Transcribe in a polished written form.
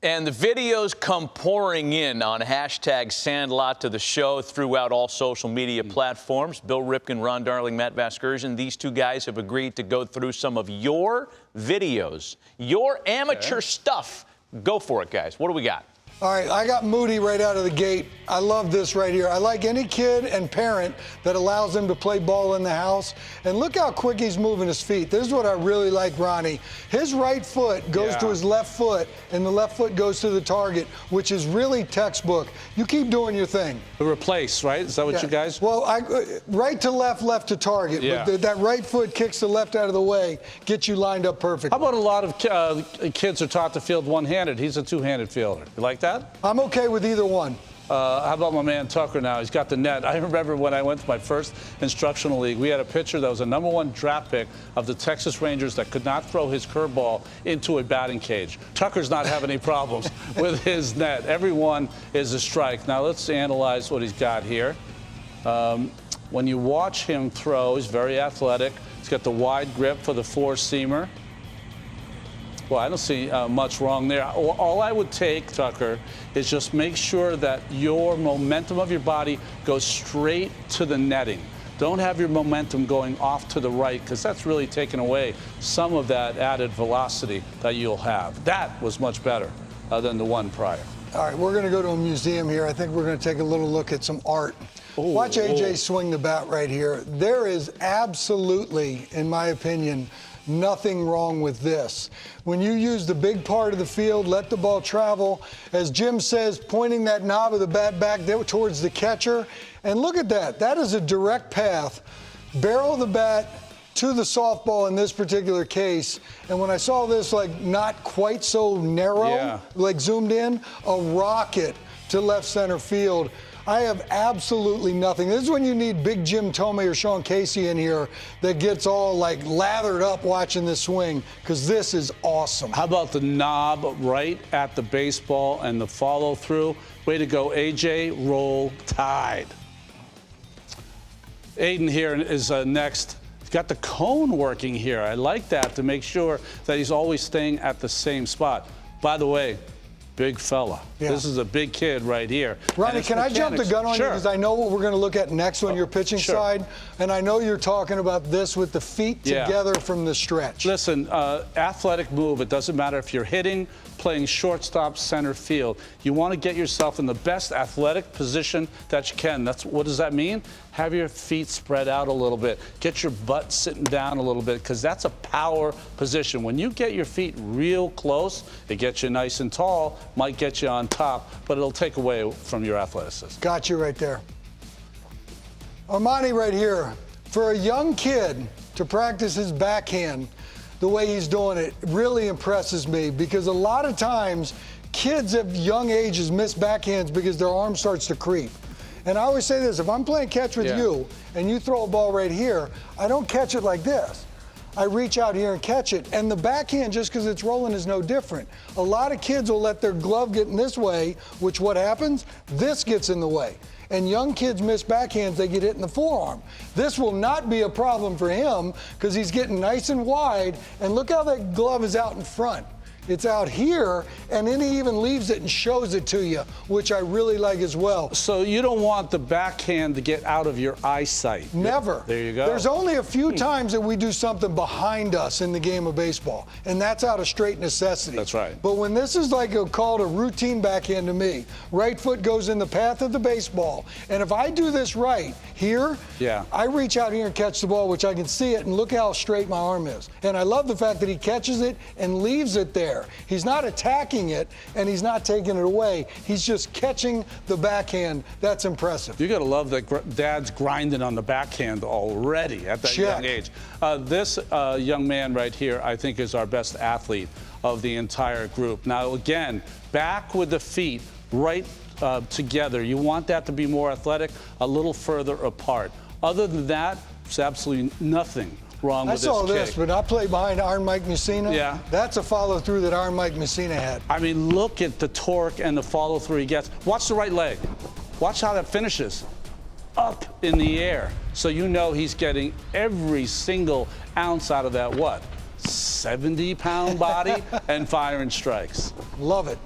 And the videos come pouring in on hashtag Sandlot to the show throughout all social media platforms. Bill Ripken, Ron Darling, Matt Vasgersian, these two guys have agreed to go through some of your videos, your amateur stuff. Go for it, guys. What do we got? All right, I got Moody right out of the gate. I love this right here. I like any kid and parent that allows them to play ball in the house. And look how quick he's moving his feet. This is what I really like, Ronnie. His right foot goes to his left foot, and the left foot goes to the target, which is really textbook. You keep doing your thing. Replace, right? Is that what you guys? Well, right to left, left to target. Yeah. But that right foot kicks the left out of the way, gets you lined up perfect. How about a lot of kids are taught to field one-handed? He's a two-handed fielder. You like that? I'm okay with either one. How about my man Tucker now? He's got the net. I remember when I went to my first instructional league, we had a pitcher that was a #1 draft pick of the Texas Rangers that could not throw his curveball into a batting cage. Tucker's not having any problems with his net. Every one is a strike. Now let's analyze what he's got here. When you watch him throw, he's very athletic. He's got the wide grip for the four-seamer. Well, I don't see much wrong there. All I would take, Tucker, is just make sure that your momentum of your body goes straight to the netting. Don't have your momentum going off to the right, because that's really taking away some of that added velocity that you'll have. That was much better than the one prior. All right, we're going to go to a museum here. I think we're going to take a little look at some art. Watch AJ swing the bat right here. There is absolutely, in my opinion, nothing wrong with this. When you use the big part of the field, let the ball travel, as Jim says, pointing that knob of the bat back there towards the catcher. And look at that. That is a direct path. Barrel the bat to the softball in this particular case. And when I saw this, like, not quite so narrow, like zoomed in, a rocket to left center field. I have absolutely nothing. This is when you need Big Jim Tomei or Sean Casey in here that gets all like lathered up watching this swing, because this is awesome. How about the knob right at the baseball and the follow through? Way to go, AJ. Roll Tide. Aiden here is next. He's got the cone working here. I like that, to make sure that he's always staying at the same spot. By the way, big fella. Yeah. This is a big kid right here. Ronnie, can I jump the gun on you? Because I know what we're going to look at next on your pitching side. And I know you're talking about this with the feet together from the stretch. Listen, athletic move. It doesn't matter if you're hitting, playing shortstop, center field. You want to get yourself in the best athletic position that you can. What does that mean? Have your feet spread out a little bit. Get your butt sitting down a little bit, because that's a power position. When you get your feet real close, it gets you nice and tall, might get you on top, but it'll take away from your athleticism. Got you right there. Armani right here. For a young kid to practice his backhand the way he's doing it really impresses me, because a lot of times kids at young ages miss backhands because their arm starts to creep. And I always say this, if I'm playing catch with you and you throw a ball right here, I don't catch it like this. I reach out here and catch it. And the backhand, just because it's rolling, is no different. A lot of kids will let their glove get in this way, which what happens? This gets in the way. And young kids miss backhands, they get hit in the forearm. This will not be a problem for him, because he's getting nice and wide. And look how that glove is out in front. It's out here, and then he even leaves it and shows it to you, which I really like as well. So you don't want the backhand to get out of your eyesight. Never. There you go. There's only a few times that we do something behind us in the game of baseball, and that's out of straight necessity. That's right. But when this is called a routine backhand to me, right foot goes in the path of the baseball, and if I do this right here, I reach out here and catch the ball, which I can see it, and look how straight my arm is. And I love the fact that he catches it and leaves it there. He's not attacking it, and he's not taking it away. He's just catching the backhand. That's impressive. You got to love that Dad's grinding on the backhand already at that young age. This young man right here, I think, is our best athlete of the entire group. Now, again, back with the feet right together. You want that to be more athletic, a little further apart. Other than that, there's absolutely nothing wrong with this kick. I saw this, but I played behind Iron Mike Messina. Yeah. That's a follow-through that Iron Mike Messina had. I mean, look at the torque and the follow-through he gets. Watch the right leg. Watch how that finishes. Up in the air. So you know he's getting every single ounce out of that, 70-pound body, and firing strikes. Love it.